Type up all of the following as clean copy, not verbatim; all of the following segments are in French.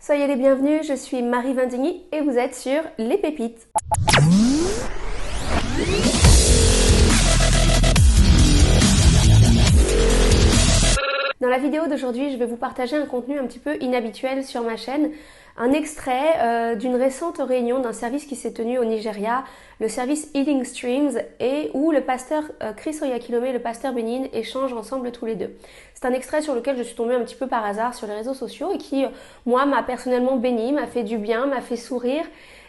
Soyez les bienvenus, je suis Marie Vindigny et vous êtes sur Les Pépites. Dans la vidéo d'aujourd'hui, je vais vous partager un contenu un petit peu inhabituel sur ma chaîne, un extrait d'une récente réunion d'un service qui s'est tenu au Nigeria, le service Healing Streams, et où le pasteur Chris Oyakhilome et le pasteur Benin échangent ensemble tous les deux. C'est un extrait sur lequel je suis tombée un petit peu par hasard sur les réseaux sociaux et qui, moi, m'a personnellement béni, m'a fait du bien, m'a fait sourire.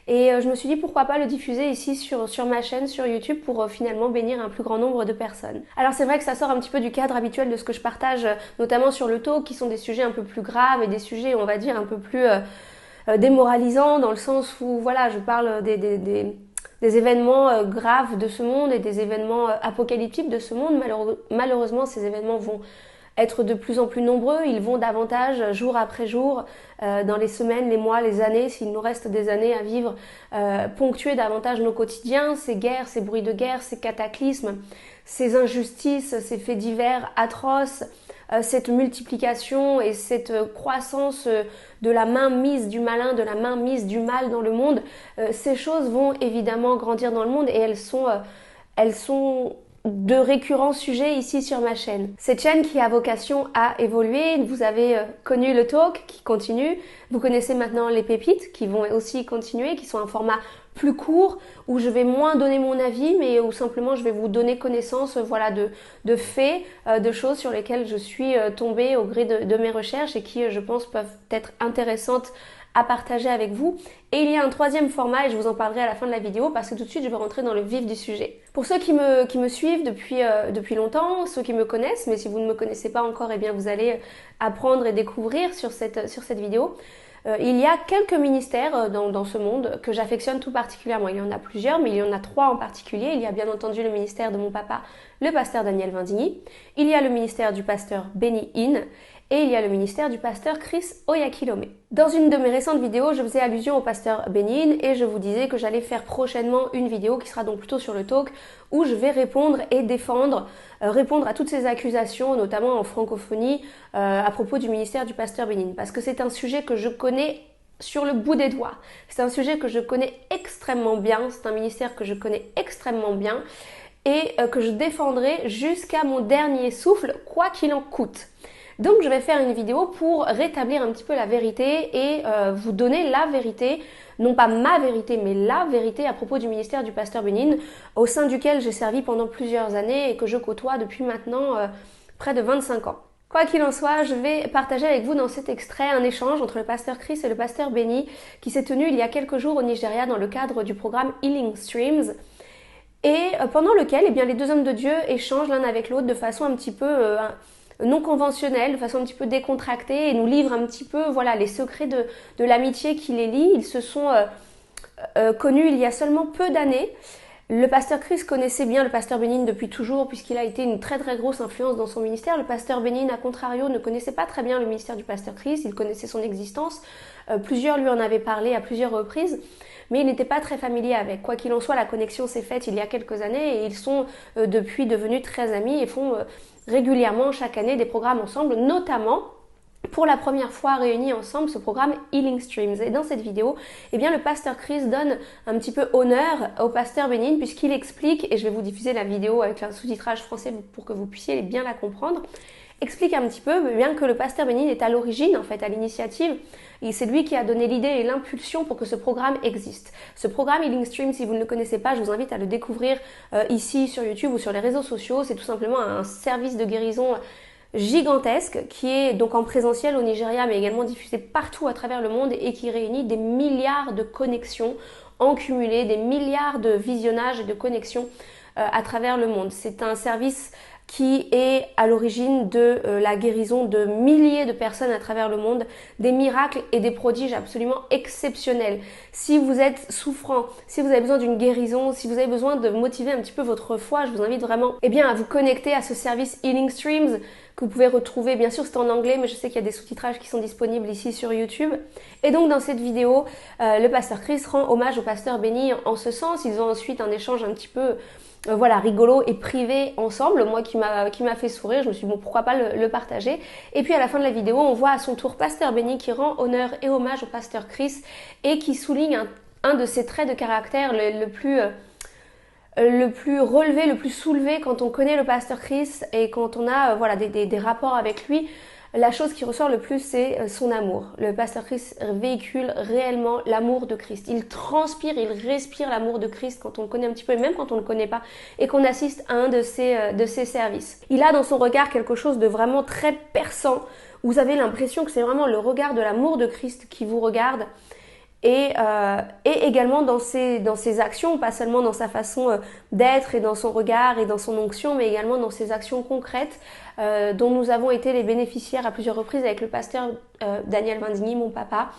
Et je me suis dit pourquoi pas le diffuser ici sur ma chaîne, sur YouTube, pour finalement bénir un plus grand nombre de personnes. Alors c'est vrai que ça sort un petit peu du cadre habituel de ce que je partage, notamment sur le talk, qui sont des sujets un peu plus graves et des sujets, on va dire, un peu plus démoralisants, dans le sens où, voilà, je parle des événements graves de ce monde et des événements apocalyptiques de ce monde. Malheureusement, ces événements vont être de plus en plus nombreux, ils vont davantage jour après jour, dans les semaines, les mois, les années, s'il nous reste des années à vivre, ponctuer davantage nos quotidiens, ces guerres, ces bruits de guerre, ces cataclysmes, ces injustices, ces faits divers atroces, cette multiplication et cette croissance de la main mise du malin, de la main mise du mal dans le monde. Ces choses vont évidemment grandir dans le monde et elles sont de récurrents sujets ici sur ma chaîne. Cette chaîne qui a vocation à évoluer, vous avez connu le talk qui continue, vous connaissez maintenant les pépites qui vont aussi continuer, qui sont un format plus court où je vais moins donner mon avis mais où simplement je vais vous donner connaissance voilà, de faits, de choses sur lesquelles je suis tombée au gré de mes recherches et qui je pense peuvent être intéressantes à partager avec vous. Et il y a un troisième format et je vous en parlerai à la fin de la vidéo parce que tout de suite je vais rentrer dans le vif du sujet. Pour ceux qui me suivent depuis longtemps, ceux qui me connaissent, mais si vous ne me connaissez pas encore, eh bien vous allez apprendre et découvrir sur cette vidéo. Il y a quelques ministères dans ce monde que j'affectionne tout particulièrement. Il y en a plusieurs, mais il y en a 3 en particulier. Il y a bien entendu le ministère de mon papa, le pasteur Daniel Vindigny. Il y a le ministère du pasteur Benny Hinn. Et il y a le ministère du pasteur Chris Oyakhilome. Dans une de mes récentes vidéos, je faisais allusion au pasteur Benny Hinn et je vous disais que j'allais faire prochainement une vidéo qui sera donc plutôt sur le talk où je vais répondre et répondre à toutes ces accusations, notamment en francophonie, à propos du ministère du pasteur Benny Hinn. Parce que c'est un sujet que je connais sur le bout des doigts. C'est un sujet que je connais extrêmement bien, c'est un ministère que je connais extrêmement bien et que je défendrai jusqu'à mon dernier souffle, quoi qu'il en coûte. Donc je vais faire une vidéo pour rétablir un petit peu la vérité et vous donner la vérité, non pas ma vérité, mais la vérité à propos du ministère du pasteur Benny Hinn, au sein duquel j'ai servi pendant plusieurs années et que je côtoie depuis maintenant près de 25 ans. Quoi qu'il en soit, je vais partager avec vous dans cet extrait un échange entre le pasteur Chris et le pasteur Benny qui s'est tenu il y a quelques jours au Nigeria dans le cadre du programme Healing Streams et pendant lequel eh bien, les deux hommes de Dieu échangent l'un avec l'autre de façon un petit peu non conventionnelle, de façon un petit peu décontractée et nous livrent un petit peu voilà, les secrets de l'amitié qui les lie. Ils se sont connus il y a seulement peu d'années. Le pasteur Chris connaissait bien le pasteur Benny Hinn depuis toujours puisqu'il a été une très très grosse influence dans son ministère. Le pasteur Benny Hinn, à contrario, ne connaissait pas très bien le ministère du pasteur Chris, il connaissait son existence. Plusieurs lui en avaient parlé à plusieurs reprises, mais il n'était pas très familier avec. Quoi qu'il en soit, la connexion s'est faite il y a quelques années et ils sont depuis devenus très amis et font régulièrement chaque année des programmes ensemble, notamment pour la première fois réunis ensemble ce programme Healing Streams. Et dans cette vidéo, eh bien, le pasteur Chris donne un petit peu honneur au pasteur Benny Hinn puisqu'il explique, et je vais vous diffuser la vidéo avec un sous-titrage français pour que vous puissiez bien la comprendre, explique un petit peu bien que le pasteur Benny Hinn est à l'origine, en fait, à l'initiative. Et c'est lui qui a donné l'idée et l'impulsion pour que ce programme existe. Ce programme Healing Stream, si vous ne le connaissez pas, je vous invite à le découvrir ici sur YouTube ou sur les réseaux sociaux. C'est tout simplement un service de guérison gigantesque qui est donc en présentiel au Nigeria mais également diffusé partout à travers le monde et qui réunit des milliards de connexions en cumulé, des milliards de visionnages et de connexions à travers le monde. C'est un service qui est à l'origine de la guérison de milliers de personnes à travers le monde, des miracles et des prodiges absolument exceptionnels. Si vous êtes souffrant, si vous avez besoin d'une guérison, si vous avez besoin de motiver un petit peu votre foi, je vous invite vraiment à vous connecter à ce service Healing Streams que vous pouvez retrouver. Bien sûr, c'est en anglais, mais je sais qu'il y a des sous-titrages qui sont disponibles ici sur YouTube. Et donc, dans cette vidéo, le pasteur Chris rend hommage au pasteur Benny en ce sens. Ils ont ensuite un échange un petit peu voilà, rigolo et privé ensemble, moi qui m'a fait sourire. Je me suis dit bon, pourquoi pas le partager. Et puis à la fin de la vidéo, on voit à son tour pasteur Benny qui rend honneur et hommage au pasteur Chris et qui souligne un de ses traits de caractère le plus relevé, le plus soulevé quand on connaît le pasteur Chris et quand on a voilà, des rapports avec lui. La chose qui ressort le plus, c'est son amour. Le pasteur Chris véhicule réellement l'amour de Christ. Il transpire, il respire l'amour de Christ quand on le connaît un petit peu, et même quand on ne le connaît pas, et qu'on assiste à un de ses services. Il a dans son regard quelque chose de vraiment très perçant. Vous avez l'impression que c'est vraiment le regard de l'amour de Christ qui vous regarde. Et également dans ses actions, pas seulement dans sa façon d'être et dans son regard et dans son onction, mais également dans ses actions concrètes dont nous avons été les bénéficiaires à plusieurs reprises avec le pasteur Daniel Vandigny, mon papa.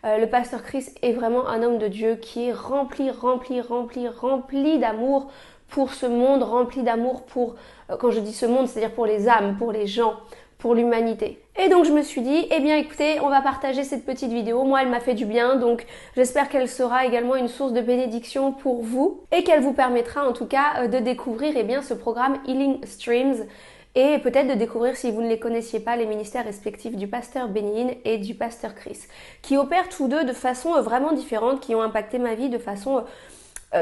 Le pasteur Chris est vraiment un homme de Dieu qui est rempli d'amour pour ce monde, rempli d'amour pour, quand je dis ce monde, c'est-à-dire pour les âmes, pour les gens, pour l'humanité. Et donc je me suis dit, eh bien écoutez, on va partager cette petite vidéo. Moi, elle m'a fait du bien, donc j'espère qu'elle sera également une source de bénédiction pour vous et qu'elle vous permettra en tout cas de découvrir eh bien, ce programme Healing Streams et peut-être de découvrir, si vous ne les connaissiez pas, les ministères respectifs du pasteur Benny et du pasteur Chris, qui opèrent tous deux de façon vraiment différente, qui ont impacté ma vie de façon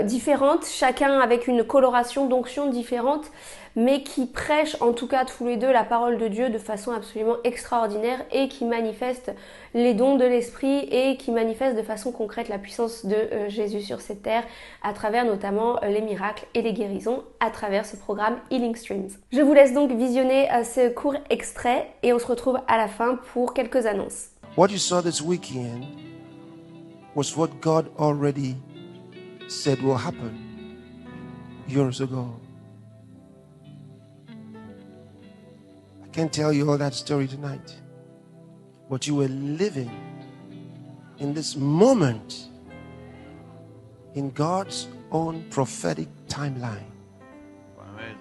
différente, chacun avec une coloration d'onction différente, mais qui prêchent en tout cas tous les deux la parole de Dieu de façon absolument extraordinaire et qui manifestent les dons de l'esprit et qui manifestent de façon concrète la puissance de Jésus sur cette terre à travers notamment les miracles et les guérisons à travers ce programme Healing Streams. Je vous laisse donc visionner ce court extrait et on se retrouve à la fin pour quelques annonces. What you saw this weekend was what God already said will happen years ago. I can't tell you all that story tonight, but you were living in this moment in God's own prophetic timeline. Amen.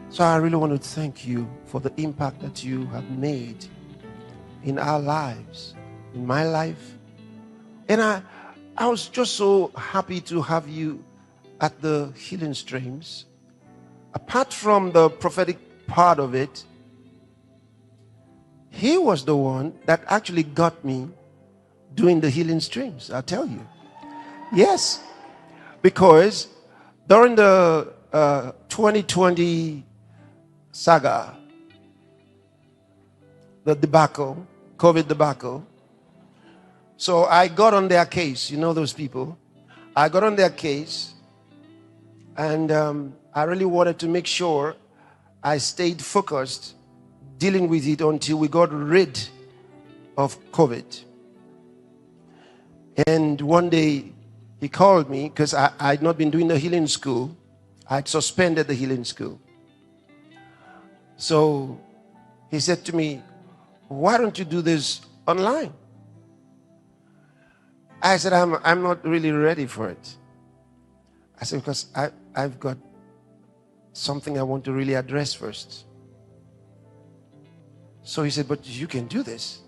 So I really want to thank you for the impact that you have made in our lives, in my life. And I was just so happy to have you at the Healing Streams. Apart from the prophetic part of it, he was the one that actually got me doing the Healing Streams, I'll tell you. Yes, because during the 2020 saga, the debacle, COVID debacle, so I got on their case. You know those people. I got on their case, and I really wanted to make sure I stayed focused dealing with it until we got rid of COVID. And one day he called me because I had not been doing the healing school. I had suspended the healing school. So he said to me, why don't you do this online? I said, I'm not really ready for it. I said, because I've got something I want to really address first. So he said, but you can do this.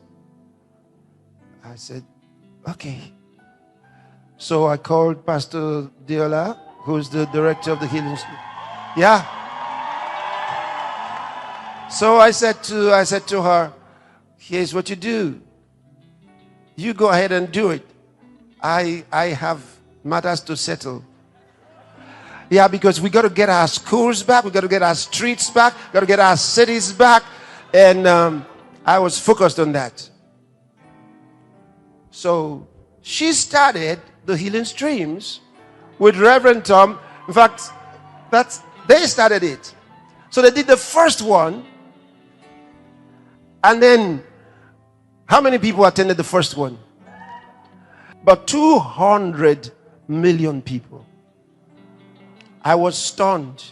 I said, okay. So I called Pastor Diola, who's the director of the healing school. Yeah. So I said to her, here's what you do. You go ahead and do it. I have matters to settle. Yeah, because we got to get our schools back. We got to get our streets back. Got to get our cities back. And I was focused on that. So she started the Healing Streams with Reverend Tom. In fact, they started it. So they did the first one. And then, how many people attended the first one? About 200 million people. I was stunned.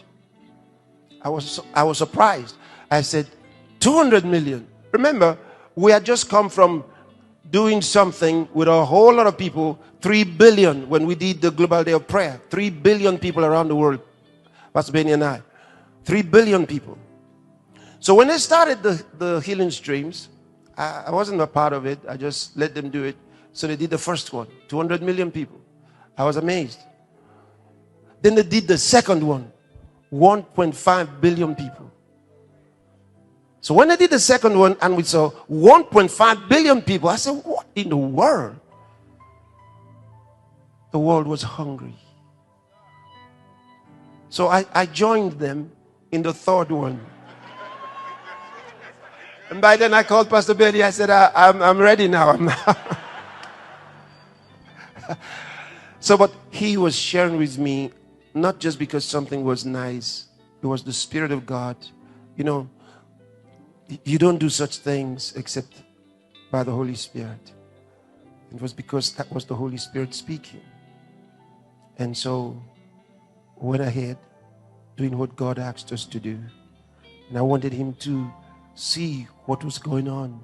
I was surprised. I said, 200 million. Remember, we had just come from doing something with a whole lot of people, 3 billion when we did the Global Day of Prayer. 3 billion people around the world, Pastor Benny and I. 3 billion people. So when they started the healing streams, I wasn't a part of it. I just let them do it. So they did the first one, 200 million people. I was amazed. Then they did the second one, 1.5 billion people. So when they did the second one and we saw 1.5 billion people, I said, what in the world? The world was hungry. So I joined them in the third one. And by then I called Pastor Betty. I said, I'm ready now. So, but he was sharing with me, not just because something was nice. It was the Spirit of God. You know, you don't do such things except by the Holy Spirit. It was because that was the Holy Spirit speaking. And so, went ahead doing what God asked us to do. And I wanted him to see what was going on.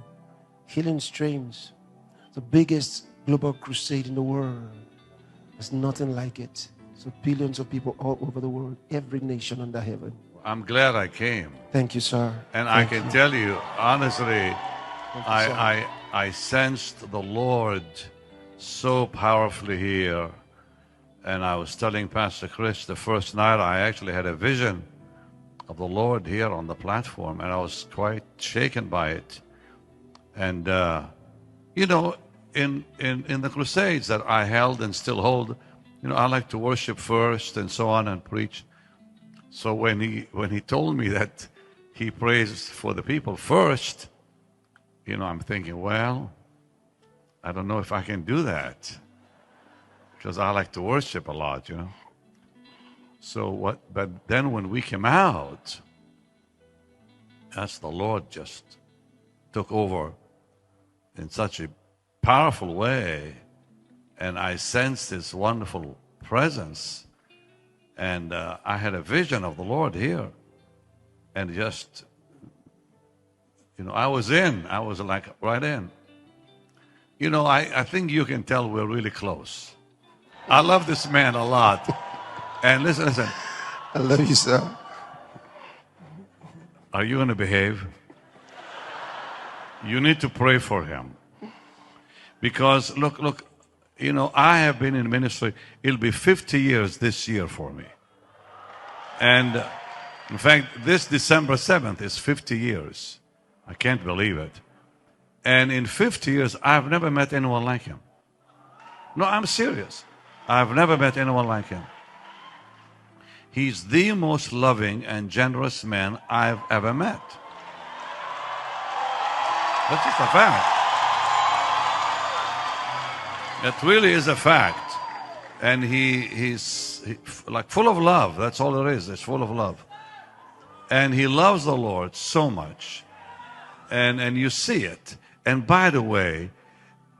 Healing Streams, the biggest global crusade in the world. There's nothing like it. So billions of people all over the world, every nation under heaven. I'm glad I came. Thank you, sir. And Thank I can tell you, honestly, sir. I sensed the Lord so powerfully here. And I was telling Pastor Chris the first night I actually had a vision of the Lord here on the platform, and I was quite shaken by it. And, you know, in the crusades that I held and still hold, you know, I like to worship first and so on and preach. So when he told me that he prays for the people first, you know, I'm thinking, well, I don't know if I can do that, because I like to worship a lot, you know. So but then when we came out, as the Lord just took over in such a powerful way, and I sensed His wonderful presence, and I had a vision of the Lord here, and just, you know, I was like right in. You know, I think you can tell we're really close. I love this man a lot. And listen. I love you, sir. Are you going to behave? You need to pray for him. Because, look, you know, I have been in ministry. It'll be 50 years this year for me. And, in fact, this December 7th is 50 years. I can't believe it. And in 50 years, I've never met anyone like him. No, I'm serious. I've never met anyone like him. He's the most loving and generous man I've ever met. That's just a fact. It really is a fact. And he's like full of love. That's all it is. It's full of love. And he loves the Lord so much. And you see it. And by the way,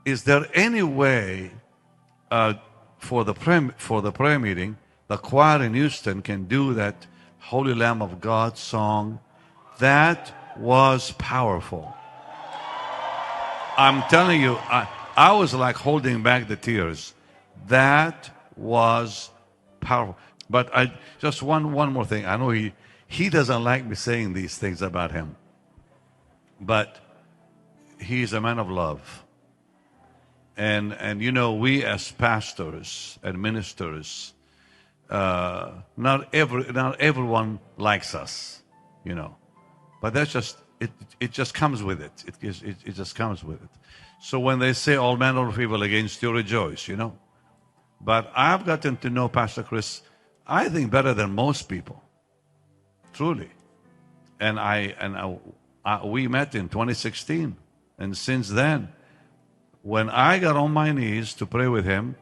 is there any way for the prayer meeting, the choir in Houston can do that Holy Lamb of God song? That was powerful. I'm telling you, I was like holding back the tears. That was powerful. But just one more thing. I know he doesn't like me saying these things about him. But he's a man of love. And you know, we as pastors and ministers, not everyone likes us, you know. But that's just it just comes with it. It just comes with it. So when they say all manner of evil against you, rejoice, you know. But I've gotten to know Pastor Chris, I think, better than most people. Truly. And we met in 2016. And since then, when I got on my knees to pray with him,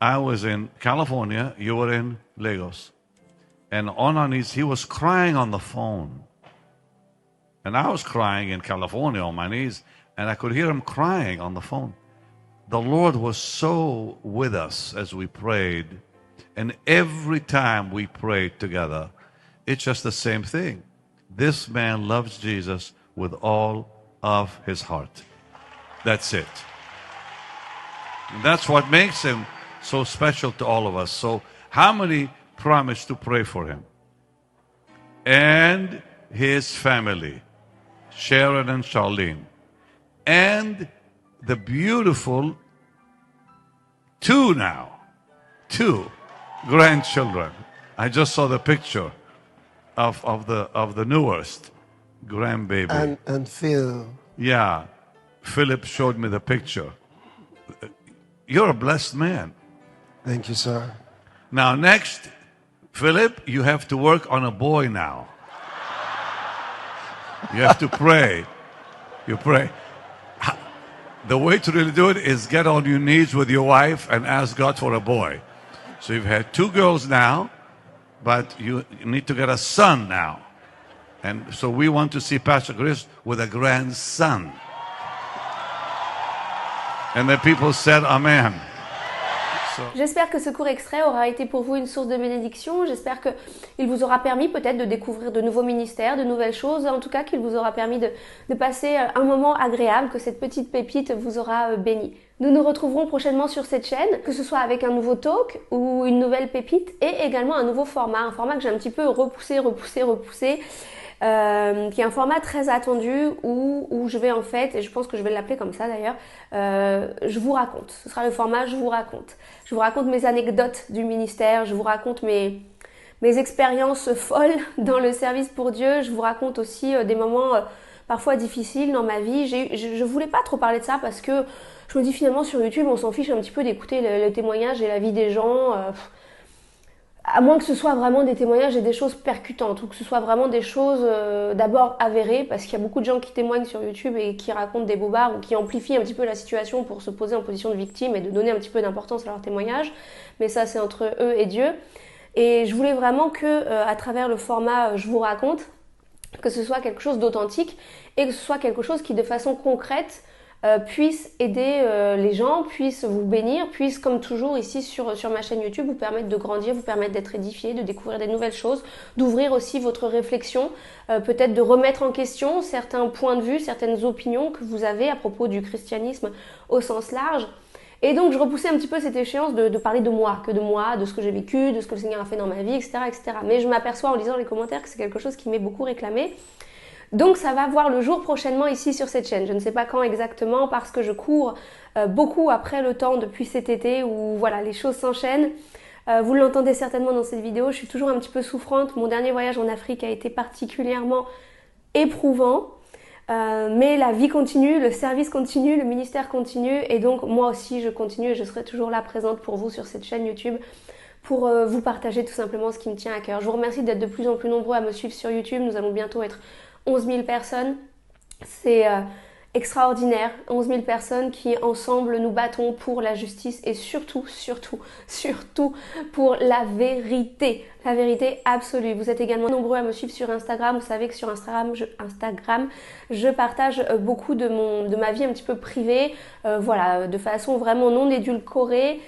I was in California, you were in Lagos. And on our knees, he was crying on the phone. And I was crying in California on my knees, and I could hear him crying on the phone. The Lord was so with us as we prayed. And every time we prayed together, it's just the same thing. This man loves Jesus with all of his heart. That's it. And that's what makes him so special to all of us. So how many promise to pray for him and his family? Sharon and Charlene, and the beautiful two grandchildren. I just saw the picture of the newest grandbaby. And Phil. Yeah, Philip showed me the picture. You're a blessed man. Thank you, sir. Now, next, Philip, you have to work on a boy now. You have to pray. You pray. The way to really do it is get on your knees with your wife and ask God for a boy. So you've had two girls now, but you need to get a son now. And so we want to see Pastor Chris with a grandson. And the people said, Amen. J'espère que ce court extrait aura été pour vous une source de bénédiction. J'espère qu'il vous aura permis peut-être de découvrir de nouveaux ministères, de nouvelles choses. En tout cas, qu'il vous aura permis de passer un moment agréable, que cette petite pépite vous aura béni. Nous nous retrouverons prochainement sur cette chaîne, que ce soit avec un nouveau talk ou une nouvelle pépite et également un nouveau format. Un format que j'ai un petit peu repoussé. Qui est un format très attendu où je vais en fait, et je pense que je vais l'appeler comme ça d'ailleurs, je vous raconte. Ce sera le format je vous raconte. Je vous raconte mes anecdotes du ministère, je vous raconte mes expériences folles dans le service pour Dieu, je vous raconte aussi des moments parfois difficiles dans ma vie. Je voulais pas trop parler de ça parce que je me dis finalement sur YouTube on s'en fiche un petit peu d'écouter le témoignage et la vie des gens. À moins que ce soit vraiment des témoignages et des choses percutantes, ou que ce soit vraiment des choses d'abord avérées, parce qu'il y a beaucoup de gens qui témoignent sur YouTube et qui racontent des bobards ou qui amplifient un petit peu la situation pour se poser en position de victime et de donner un petit peu d'importance à leur témoignage. Mais ça, c'est entre eux et Dieu. Et je voulais vraiment que, à travers le format je vous raconte, que ce soit quelque chose d'authentique et que ce soit quelque chose qui, de façon concrète, puisse aider les gens, puisse vous bénir, puisse comme toujours ici sur ma chaîne YouTube vous permettre de grandir, vous permettre d'être édifié, de découvrir des nouvelles choses, d'ouvrir aussi votre réflexion, peut-être de remettre en question certains points de vue, certaines opinions que vous avez à propos du christianisme au sens large. Et donc je repoussais un petit peu cette échéance de parler de moi, de ce que j'ai vécu, de ce que le Seigneur a fait dans ma vie, etc. Mais je m'aperçois en lisant les commentaires que c'est quelque chose qui m'est beaucoup réclamé. Donc ça va voir le jour prochainement ici sur cette chaîne. Je ne sais pas quand exactement parce que je cours beaucoup après le temps depuis cet été où voilà, les choses s'enchaînent. Vous l'entendez certainement dans cette vidéo, je suis toujours un petit peu souffrante. Mon dernier voyage en Afrique a été particulièrement éprouvant. Mais la vie continue, le service continue, le ministère continue et donc moi aussi je continue et je serai toujours là présente pour vous sur cette chaîne YouTube pour vous partager tout simplement ce qui me tient à cœur. Je vous remercie d'être de plus en plus nombreux à me suivre sur YouTube. Nous allons bientôt être 11 000 personnes, c'est extraordinaire, 11 000 personnes qui ensemble nous battons pour la justice et surtout pour la vérité absolue. Vous êtes également nombreux à me suivre sur Instagram, vous savez que sur Instagram je partage beaucoup de ma vie un petit peu privée, voilà, de façon vraiment non édulcorée,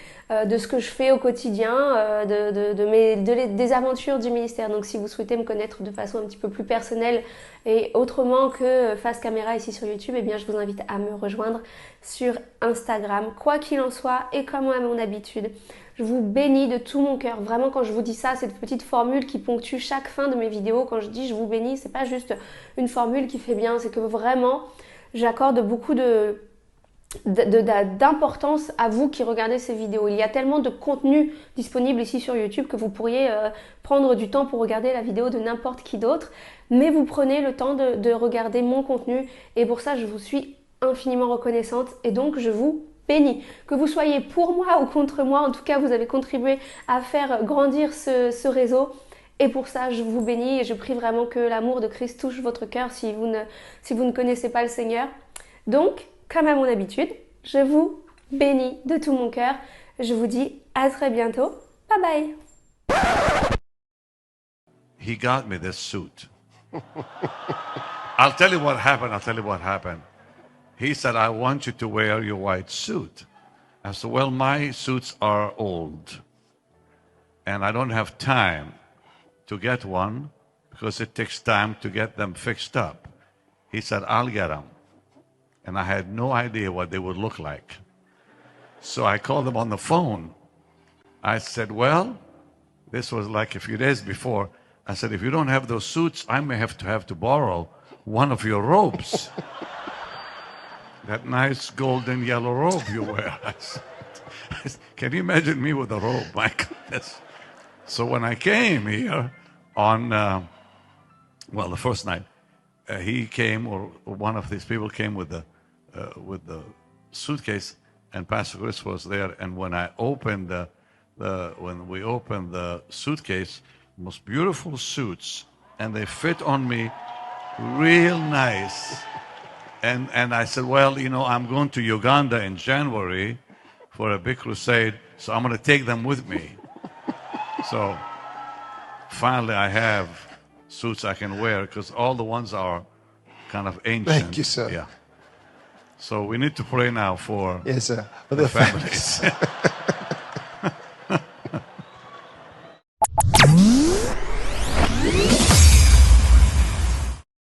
de ce que je fais au quotidien, des aventures du ministère. Donc si vous souhaitez me connaître de façon un petit peu plus personnelle et autrement que face caméra ici sur YouTube, eh bien je vous invite à me rejoindre sur Instagram. Quoi qu'il en soit, et comme à mon habitude, je vous bénis de tout mon cœur. Vraiment, quand je vous dis ça, cette petite formule qui ponctue chaque fin de mes vidéos, quand je dis je vous bénis, c'est pas juste une formule qui fait bien, c'est que vraiment j'accorde beaucoup d'importance à vous qui regardez ces vidéos. Il y a tellement de contenu disponible ici sur YouTube que vous pourriez prendre du temps pour regarder la vidéo de n'importe qui d'autre, mais vous prenez le temps de regarder mon contenu et pour ça je vous suis infiniment reconnaissante et donc je vous bénis. Que vous soyez pour moi ou contre moi, en tout cas vous avez contribué à faire grandir ce réseau. Et pour ça, je vous bénis et je prie vraiment que l'amour de Christ touche votre cœur si vous ne connaissez pas le Seigneur. Donc, comme à mon habitude, je vous bénis de tout mon cœur. Je vous dis à très bientôt. Bye bye. He got me this suit. I'll tell you what happened. He said, I want you to wear your white suit. I said, well, my suits are old. And I don't have time to get one because it takes time to get them fixed up. He said, I'll get them. And I had no idea what they would look like. So I called them on the phone. I said, well, this was like a few days before. I said, if you don't have those suits, I may have to borrow one of your robes. That nice golden yellow robe you wear. Can you imagine me with a robe? My goodness. So when I came here on, the first night, he came, or one of these people came with the suitcase, and Pastor Chris was there. And when I opened when we opened the suitcase, most beautiful suits, and they fit on me real nice. And I said, well, I'm going to Uganda in January for a big crusade, so I'm going to take them with me. So finally I have suits I can wear, because all the ones are kind of ancient. Thank you, sir. Yeah. So we need to pray now for Yes, sir. For the the families.